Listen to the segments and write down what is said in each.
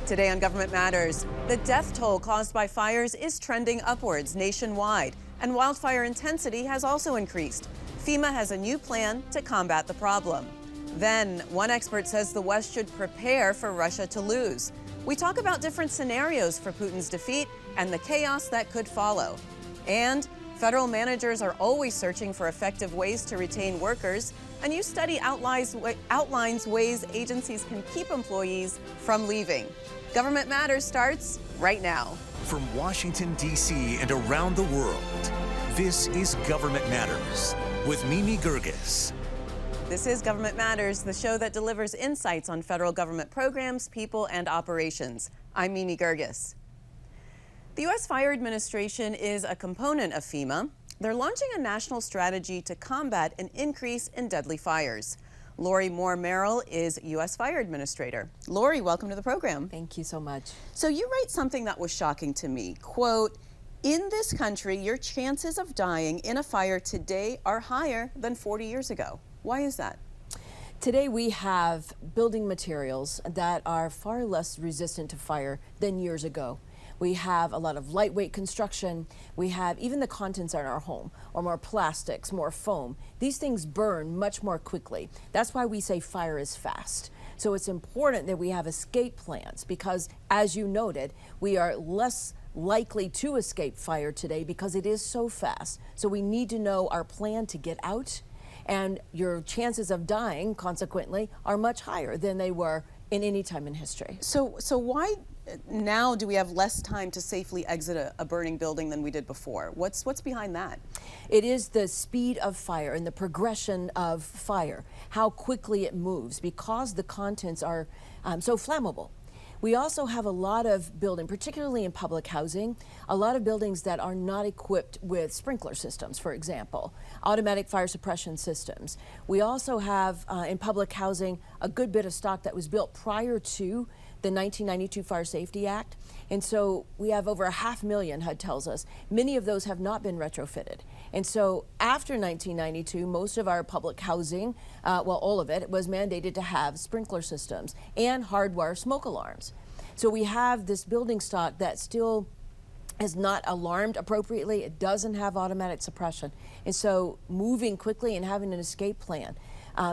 Today on Government Matters, the death toll caused by fires is trending upwards nationwide, and wildfire intensity has also increased. FEMA has a new plan to combat the problem. Then, one expert says the West should prepare for Russia to lose. We talk about different scenarios for Putin's defeat and the chaos that could follow. And federal managers are always searching for effective ways to retain workers. A new study outlines ways agencies can keep employees from leaving. Government Matters starts right now. From Washington, D.C. and around the world, this is Government Matters with Mimi Geerges. This is Government Matters, the show that delivers insights on federal government programs, people, and operations. I'm Mimi Geerges. The U.S. Fire Administration is a component of FEMA. They're launching a national strategy to combat an increase in deadly fires. Moore-Merrell is U.S. Fire Administrator. Lori, welcome to the program. Thank you so much. So you write something that was shocking to me. Quote, "In this country, your chances of dying in a fire today are higher than 40 years ago." Why is that? Today we have building materials that are far less resistant to fire than years ago. We have a lot of lightweight construction. We have even the contents in our home, or more plastics, more foam. These things burn much more quickly. That's why we say fire is fast. So it's important that we have escape plans because, as you noted, we are less likely to escape fire today because it is so fast. So we need to know our plan to get out, and your chances of dying, consequently, are much higher than they were in any time in history. So why now do we have less time to safely exit a burning building than we did before? What's behind that? It is the speed of fire and the progression of fire, how quickly it moves because the contents are so flammable. We also have a lot of building, particularly in public housing, a lot of buildings that are not equipped with sprinkler systems, for example, automatic fire suppression systems. We also have in public housing a good bit of stock that was built prior to the 1992 Fire Safety Act. And so we have over 500,000, HUD tells us. Many of those have not been retrofitted. And so after 1992, most of our public housing, well, all of it, was mandated to have sprinkler systems and hardwire smoke alarms. So we have this building stock that still is not alarmed appropriately. It doesn't have automatic suppression. And so moving quickly and having an escape plan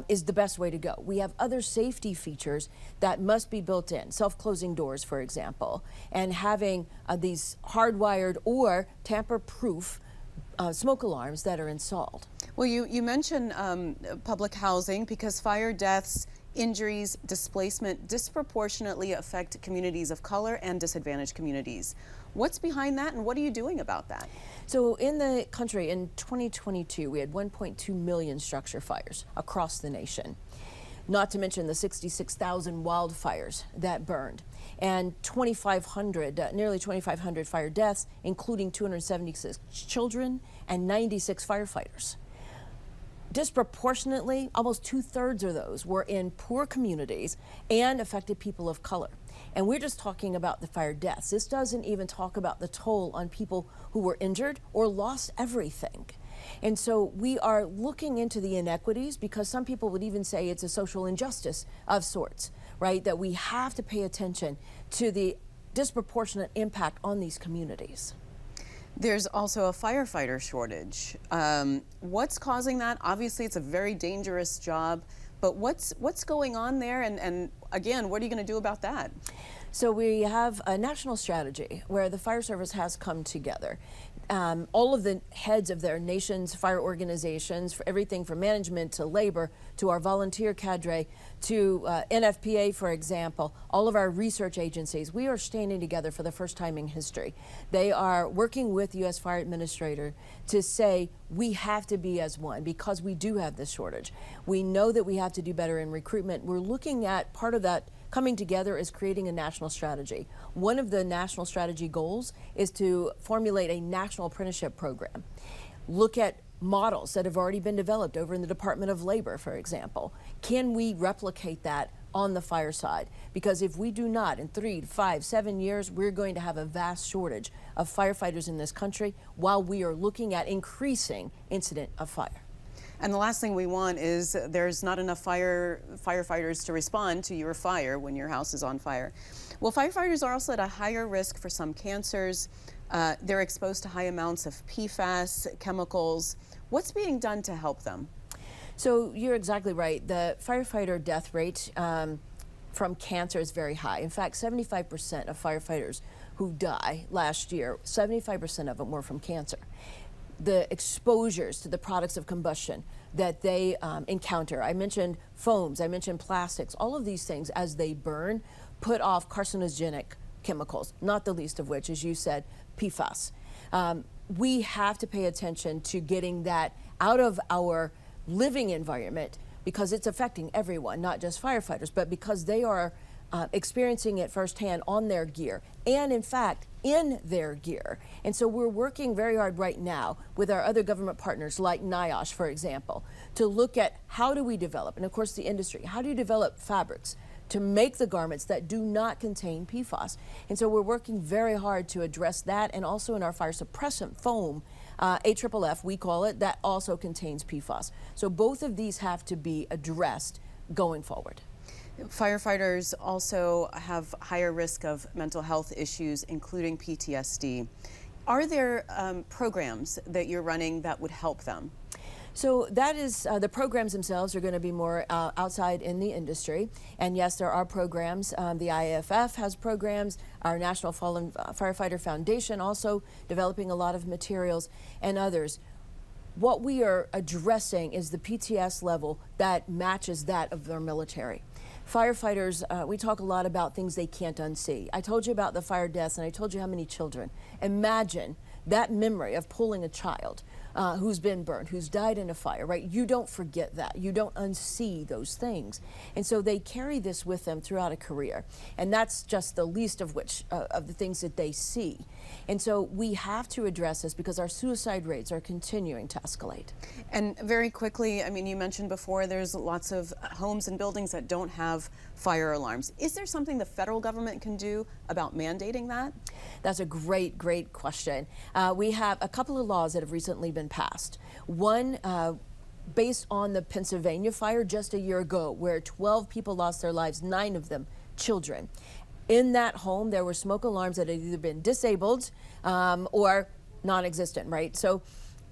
is the best way to go. We have other safety features that must be built in, self-closing doors, for example, and having these hardwired or tamper-proof smoke alarms that are installed. Well, you mentioned public housing because fire deaths, injuries, displacement disproportionately affect communities of color and disadvantaged communities. What's behind that, and what are you doing about that? So in the country in 2022, we had 1.2 million structure fires across the nation, not to mention the 66,000 wildfires that burned, and 2,500, nearly 2,500 fire deaths, including 276 children and 96 firefighters. Disproportionately, almost 2/3 of those were in poor communities and affected people of color. And we're just talking about the fire deaths. This doesn't even talk about the toll on people who were injured or lost everything. And so we are looking into the inequities because some people would even say it's a social injustice of sorts, right? That we have to pay attention to the disproportionate impact on these communities. There's also a firefighter shortage. What's causing that? Obviously, it's a very dangerous job, but what's going on there? And again, what are you going to do about that? So we have a national strategy where the fire service has come together. All of the heads of their nation's fire organizations, for everything from management to labor to our volunteer cadre to NFPA, for example, all of our research agencies, we are standing together for the first time in history. They are working with U.S. Fire Administrator to say we have to be as one because we do have this shortage. We know that we have to do better in recruitment. We're looking at part of that coming together is creating a national strategy. One of the national strategy goals is to formulate a national apprenticeship program. Look at models that have already been developed over in the Department of Labor, for example. Can we replicate that on the fire side? Because if we do not, in 3 to 5, 7 years, we're going to have a vast shortage of firefighters in this country while we are looking at increasing incident of fire. And the last thing we want is there's not enough firefighters to respond to your fire when your house is on fire. Well, firefighters are also at a higher risk for some cancers. They're exposed to high amounts of PFAS chemicals. What's being done to help them? So you're exactly right. The firefighter death rate from cancer is very high. In fact, 75% of firefighters who die last year, 75% of them were from cancer. The exposures to the products of combustion that they encounter. I mentioned foams, I mentioned plastics, all of these things as they burn put off carcinogenic chemicals, not the least of which, as you said, PFAS. We have to pay attention to getting that out of our living environment because it's affecting everyone, not just firefighters, but because they are experiencing it firsthand on their gear and, in fact, in their gear. And so we're working very hard right now with our other government partners like NIOSH, for example, to look at how do we develop, and of course the industry, how do you develop fabrics to make the garments that do not contain PFAS. And so we're working very hard to address that, and also in our fire suppressant foam, AFFF, we call it, that also contains PFAS. So both of these have to be addressed going forward. Firefighters also have higher risk of mental health issues, including PTSD. Are there programs that you're running that would help them? So that is, the programs themselves are going to be more outside in the industry. And yes, there are programs. The IAFF has programs. Our National Fallen Firefighter Foundation also developing a lot of materials, and others. What we are addressing is the PTS level that matches that of their military. Firefighters, we talk a lot about things they can't unsee. I told you about the fire deaths, and I told you how many children. Imagine that memory of pulling a child who's been burned, who's died in a fire, right? You don't forget that. You don't unsee those things. And so they carry this with them throughout a career. And that's just the least of which of the things that they see. And so we have to address this because our suicide rates are continuing to escalate. And very quickly, I mean, you mentioned before there's lots of homes and buildings that don't have fire alarms. Is there something the federal government can do about mandating that? That's a great, great question. We have a couple of laws that have recently been passed. One based on the Pennsylvania fire just a year ago, where 12 people lost their lives, 9 of them children. In that home, there were smoke alarms that had either been disabled or non-existent, right? So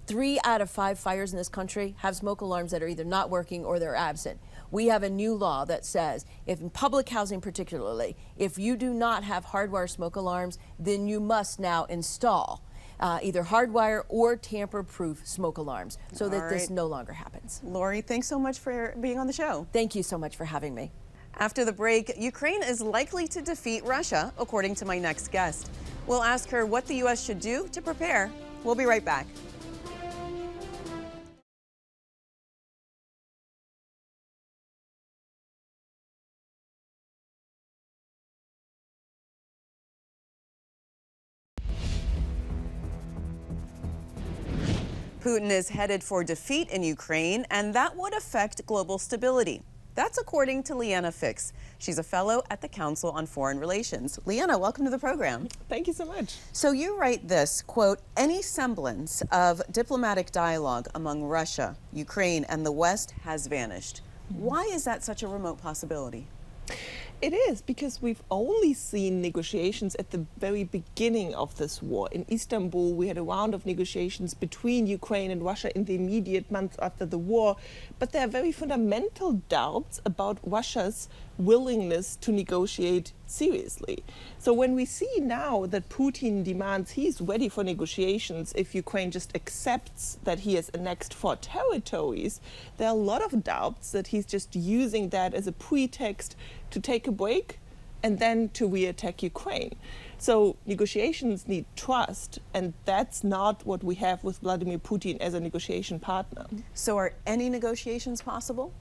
3 out of 5 fires in this country have smoke alarms that are either not working or they're absent. We have a new law that says, if in public housing particularly, if you do not have hardwire smoke alarms, then you must now install either hardwire or tamper-proof smoke alarms so that this no longer happens. Lori, thanks so much for being on the show. Thank you so much for having me. After the break, Ukraine is likely to defeat Russia, according to my next guest. We'll ask her what the U.S. should do to prepare. We'll be right back. Putin is headed for defeat in Ukraine, and that would affect global stability. That's according to Liana Fix. She's a fellow at the Council on Foreign Relations. Liana, welcome to the program. Thank you so much. So you write this, quote, any semblance of diplomatic dialogue among Russia, Ukraine, and the West has vanished. Why is that such a remote possibility? It is because we've only seen negotiations at the very beginning of this war. In Istanbul, we had a round of negotiations between Ukraine and Russia in the immediate months after the war. But there are very fundamental doubts about Russia's willingness to negotiate seriously. So when we see now that Putin demands he's ready for negotiations if Ukraine just accepts that he has annexed 4 territories, there are a lot of doubts that he's just using that as a pretext to take a break and then to re-attack Ukraine. So negotiations need trust, and that's not what we have with Vladimir Putin as a negotiation partner. So are any negotiations possible?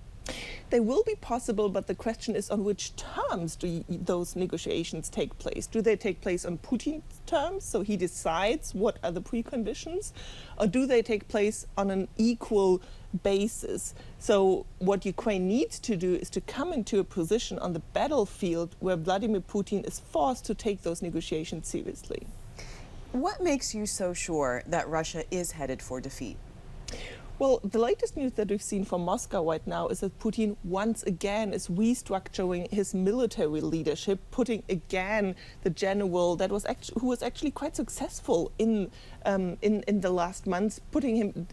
They will be possible, but the question is on which terms do those negotiations take place? Do they take place on Putin's terms, so he decides what are the preconditions, or do they take place on an equal basis? So what Ukraine needs to do is to come into a position on the battlefield where Vladimir Putin is forced to take those negotiations seriously. What makes you so sure that Russia is headed for defeat? Well, the latest news that we've seen from Moscow right now is that Putin once again is restructuring his military leadership, putting again the general that was who was actually quite successful in the last months, putting him,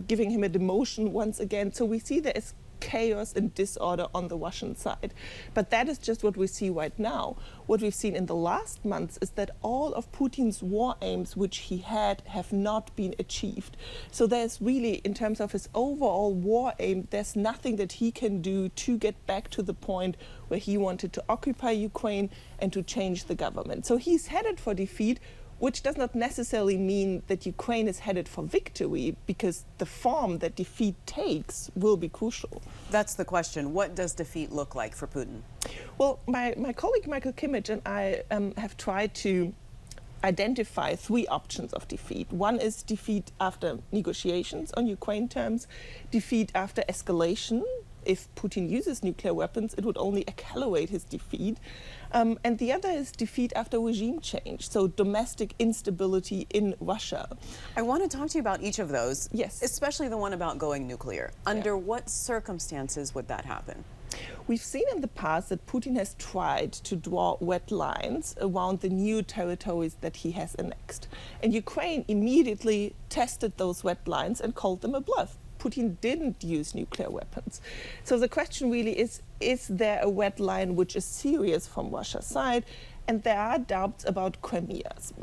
giving him a demotion once again. So we see there is chaos and disorder on the Russian side. But that is just what we see right now. What we've seen in the last months is that all of Putin's war aims, which he had, have not been achieved. So there's really, in terms of his overall war aim, there's nothing that he can do to get back to the point where he wanted to occupy Ukraine and to change the government. So he's headed for defeat, which does not necessarily mean that Ukraine is headed for victory, because the form that defeat takes will be crucial. That's the question. What does defeat look like for Putin? Well, my colleague Michael Kimmich and I have tried to identify three options of defeat. One is defeat after negotiations on Ukraine terms, defeat after escalation. If Putin uses nuclear weapons, it would only accelerate his defeat. And the other is defeat after regime change, so domestic instability in Russia. I want to talk to you about each of those, yes, especially the one about going nuclear. Under what circumstances would that happen? We've seen in the past that Putin has tried to draw red lines around the new territories that he has annexed. And Ukraine immediately tested those red lines and called them a bluff. Putin didn't use nuclear weapons. So the question really is there a red line which is serious from Russia's side? And there are doubts about Crimea's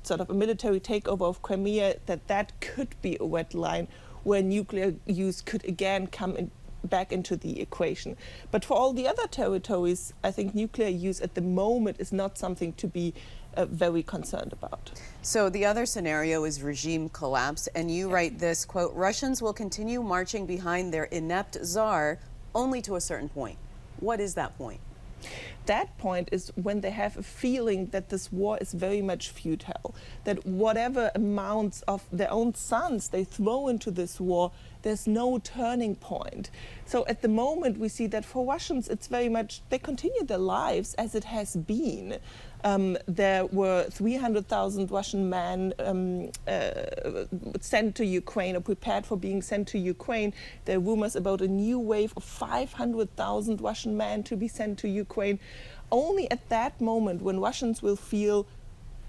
sort of a military takeover of Crimea, that could be a red line where nuclear use could again come back into the equation. But for all the other territories, I think nuclear use at the moment is not something to be very concerned about. So the other scenario is regime collapse, and you write this, quote, Russians will continue marching behind their inept czar only to a certain point. What is that point? That point is when they have a feeling that this war is very much futile, that whatever amounts of their own sons they throw into this war, there's no turning point. So at the moment we see that for Russians it's very much, they continue their lives as it has been. There were 300,000 Russian men sent to Ukraine or prepared for being sent to Ukraine. There are rumors about a new wave of 500,000 Russian men to be sent to Ukraine. Only at that moment when Russians will feel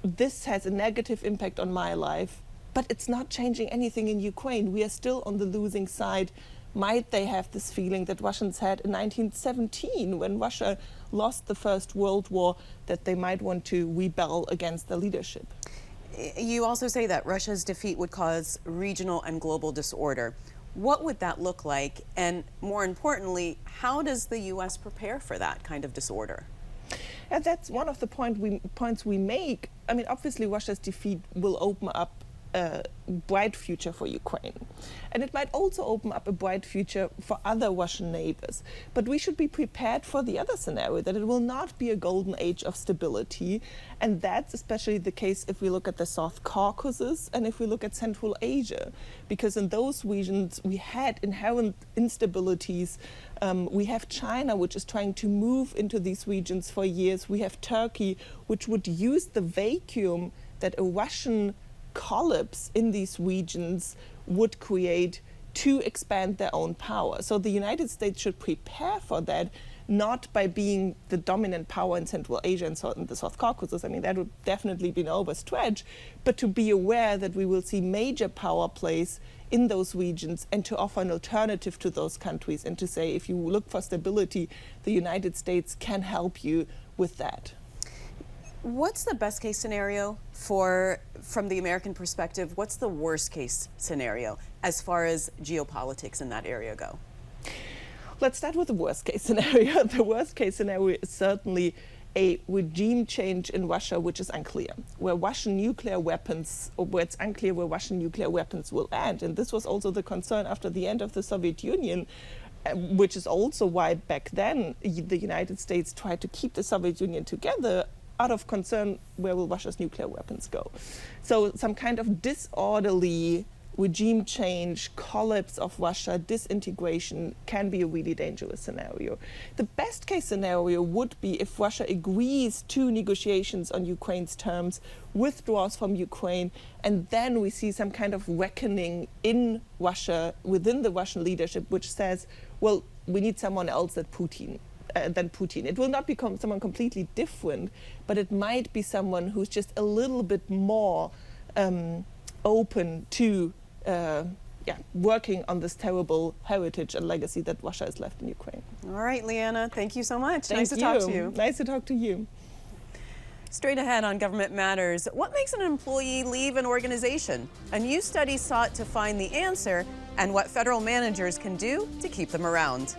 this has a negative impact on my life, but it's not changing anything in Ukraine. We are still on the losing side. Might they have this feeling that Russians had in 1917 when Russia lost the First World War, that they might want to rebel against the leadership? You also say that Russia's defeat would cause regional and global disorder. What would that look like? And more importantly, how does the U.S. prepare for that kind of disorder? And that's one of the points we make. I mean, obviously Russia's defeat will open up a bright future for Ukraine. And it might also open up a bright future for other Russian neighbors. But we should be prepared for the other scenario, that it will not be a golden age of stability. And that's especially the case if we look at the South Caucasus and if we look at Central Asia. Because in those regions we had inherent instabilities. We have China, which is trying to move into these regions for years. We have Turkey, which would use the vacuum that a Russian collapse in these regions would create to expand their own power. So the United States should prepare for that, not by being the dominant power in Central Asia and in the South Caucasus. I mean, that would definitely be an overstretch, but to be aware that we will see major power plays in those regions and to offer an alternative to those countries and to say, if you look for stability, the United States can help you with that. What's the best case scenario from the American perspective? What's the worst case scenario as far as geopolitics in that area go? Let's start with the worst case scenario. The worst case scenario is certainly a regime change in Russia, which is unclear, where Russian nuclear weapons, or where it's unclear where Russian nuclear weapons will end. And this was also the concern after the end of the Soviet Union, which is also why back then the United States tried to keep the Soviet Union together, out of concern where will Russia's nuclear weapons go. So some kind of disorderly regime change, collapse of Russia, disintegration can be a really dangerous scenario. The best case scenario would be if Russia agrees to negotiations on Ukraine's terms, withdraws from Ukraine, and then we see some kind of reckoning in Russia, within the Russian leadership, which says, well, we need someone else than Putin. It will not become someone completely different, but it might be someone who's just a little bit more open to working on this terrible heritage and legacy that Russia has left in Ukraine. All right, Liana, thank you so much. Nice to talk to you. Nice to talk to you. Straight ahead on Government Matters, what makes an employee leave an organization? A new study sought to find the answer, and what federal managers can do to keep them around.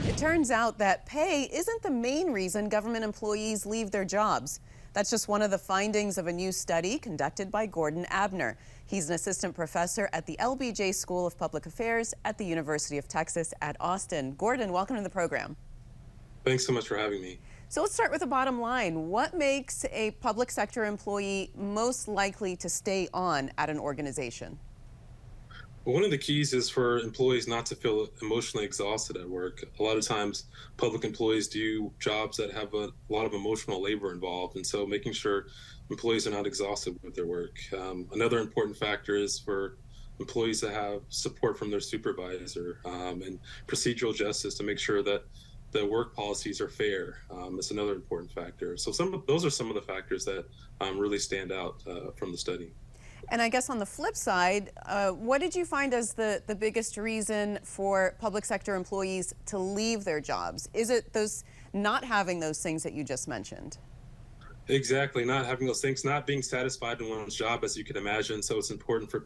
It turns out that pay isn't the main reason government employees leave their jobs. That's just one of the findings of a new study conducted by Gordon Abner. He's an assistant professor at the LBJ School of Public Affairs at the University of Texas at Austin. Gordon, welcome to the program. Thanks so much for having me. So let's start with the bottom line. What makes a public sector employee most likely to stay on at an organization? Well, one of the keys is for employees not to feel emotionally exhausted at work. A lot of times, public employees do jobs that have a lot of emotional labor involved, and so making sure employees are not exhausted with their work. Another important factor is for employees to have support from their supervisor and procedural justice to make sure that the work policies are fair. It's another important factor. So those are some of the factors that really stand out from the study. And I guess on the flip side, what did you find as the biggest reason for public sector employees to leave their jobs? Is it those not having those things that you just mentioned? Exactly, not having those things, not being satisfied in one's job, as you can imagine. So it's important for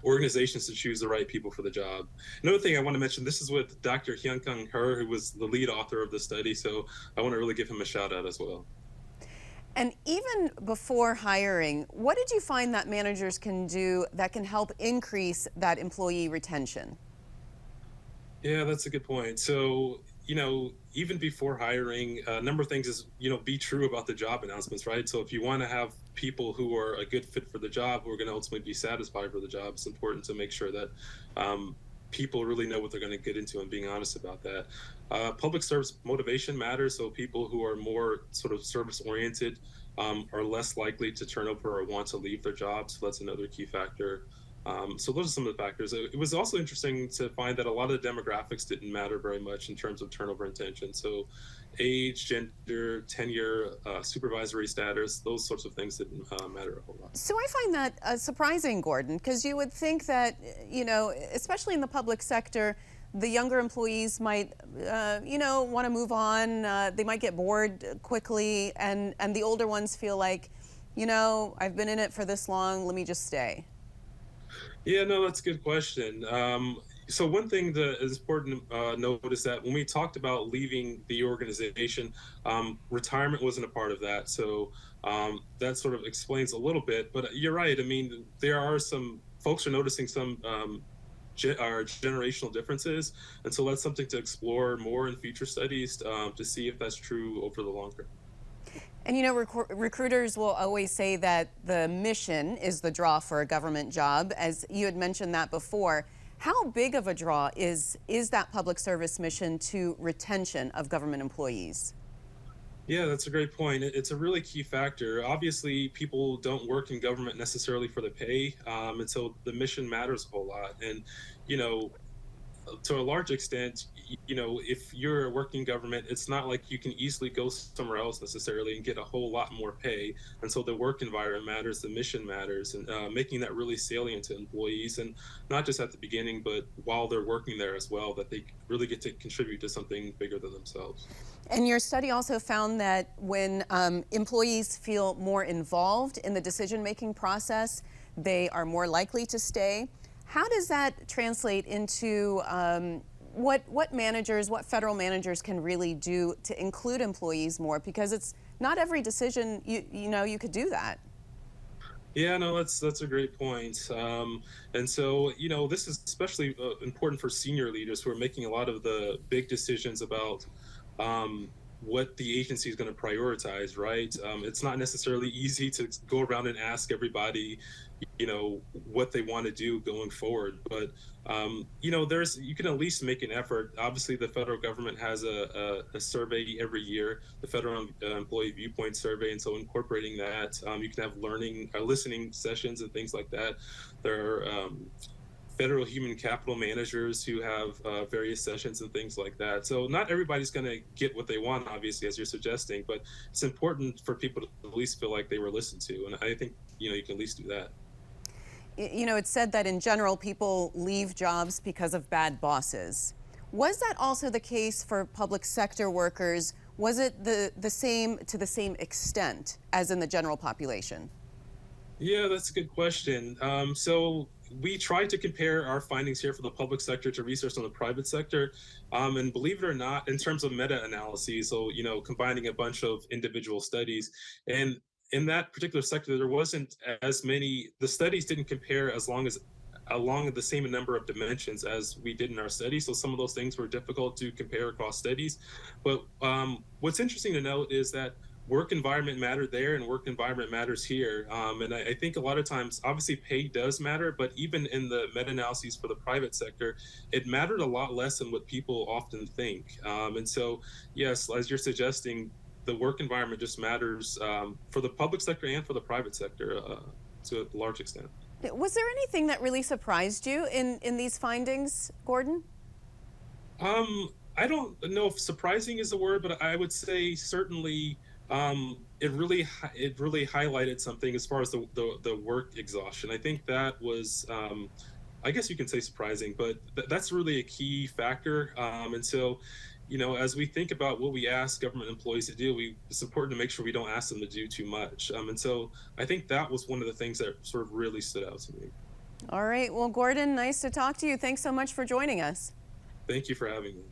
organizations to choose the right people for the job. Another thing I want to mention, this is with Dr. Hyun-Kung Her, who was the lead author of the study. So I want to really give him a shout out as well. And even before hiring, what did you find that managers can do that can help increase that employee retention? Yeah, that's a good point. So, even before hiring, a number of things is, be true about the job announcements, right? So if you want to have people who are a good fit for the job, who are going to ultimately be satisfied for the job, it's important to make sure that people really know what they're going to get into and being honest about that. Public service motivation matters, so people who are more sort of service oriented are less likely to turn over or want to leave their jobs. So that's another key factor. So those are some of the factors. It was also interesting to find that a lot of the demographics didn't matter very much in terms of turnover intention. So age, gender, tenure, supervisory status, those sorts of things didn't matter a whole lot. So I find that surprising, Gordon, because you would think that, especially in the public sector, the younger employees might, want to move on. They might get bored quickly, and the older ones feel like, I've been in it for this long, let me just stay. Yeah, no, that's a good question. So one thing that is important to note is that when we talked about leaving the organization, retirement wasn't a part of that. So that sort of explains a little bit. But you're right. I mean, there are some folks are noticing some generational differences. And so that's something to explore more in future studies to see if that's true over the long term. And recruiters will always say that the mission is the draw for a government job, as you had mentioned that before. How big of a draw is that public service mission to retention of government employees? Yeah, that's a great point. It's a really key factor. Obviously, people don't work in government necessarily for the pay, and so the mission matters a whole lot. And, to a large extent, if you're working government, it's not like you can easily go somewhere else necessarily and get a whole lot more pay. And so the work environment matters, the mission matters, and making that really salient to employees, and not just at the beginning, but while they're working there as well, that they really get to contribute to something bigger than themselves. And your study also found that when employees feel more involved in the decision-making process, they are more likely to stay. How does that translate into what federal managers can really do to include employees more? Because it's not every decision you could do that. Yeah, no, that's a great point. And so, this is especially important for senior leaders who are making a lot of the big decisions about what the agency is going to prioritize, right? It's not necessarily easy to go around and ask everybody, what they want to do going forward. But you can at least make an effort. Obviously, the federal government has a survey every year, the Federal Employee Viewpoint Survey, and so incorporating that, you can have listening sessions and things like that. There are federal human capital managers who have various sessions and things like that. So not everybody's going to get what they want, obviously, as you're suggesting, but it's important for people to at least feel like they were listened to. And I think, you can at least do that. It's said that in general, people leave jobs because of bad bosses. Was that also the case for public sector workers? Was it the same to the same extent as in the general population? Yeah, that's a good question. So we tried to compare our findings here for the public sector to research on the private sector. And believe it or not, in terms of meta-analyses, so, combining a bunch of individual studies, and in that particular sector, there wasn't as many, the studies didn't compare along the same number of dimensions as we did in our study. So some of those things were difficult to compare across studies. But what's interesting to note is that work environment mattered there and work environment matters here. And I think a lot of times, obviously pay does matter, but even in the meta-analyses for the private sector, it mattered a lot less than what people often think. And so, yes, as you're suggesting, the work environment just matters for the public sector and for the private sector to a large extent. Was there anything that really surprised you in these findings, Gordon? I don't know if surprising is the word, but I would say certainly it really highlighted something as far as the work exhaustion. I think that was, I guess you can say surprising, but that's really a key factor. And so, as we think about what we ask government employees to do, it's important to make sure we don't ask them to do too much. And so I think that was one of the things that sort of really stood out to me. All right. Well, Gordon, nice to talk to you. Thanks so much for joining us. Thank you for having me.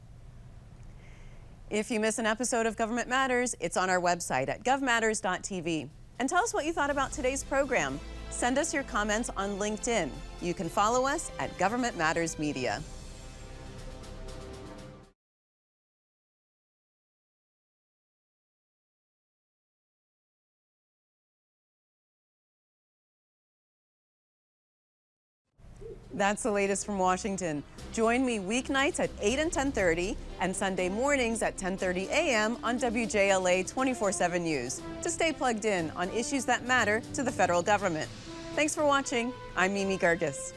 If you miss an episode of Government Matters, it's on our website at govmatters.tv. And tell us what you thought about today's program. Send us your comments on LinkedIn. You can follow us at Government Matters Media. That's the latest from Washington. Join me weeknights at 8 and 10:30 and Sunday mornings at 10:30 a.m. on WJLA 24/7 News to stay plugged in on issues that matter to the federal government. Thanks for watching. I'm Mimi Geerges.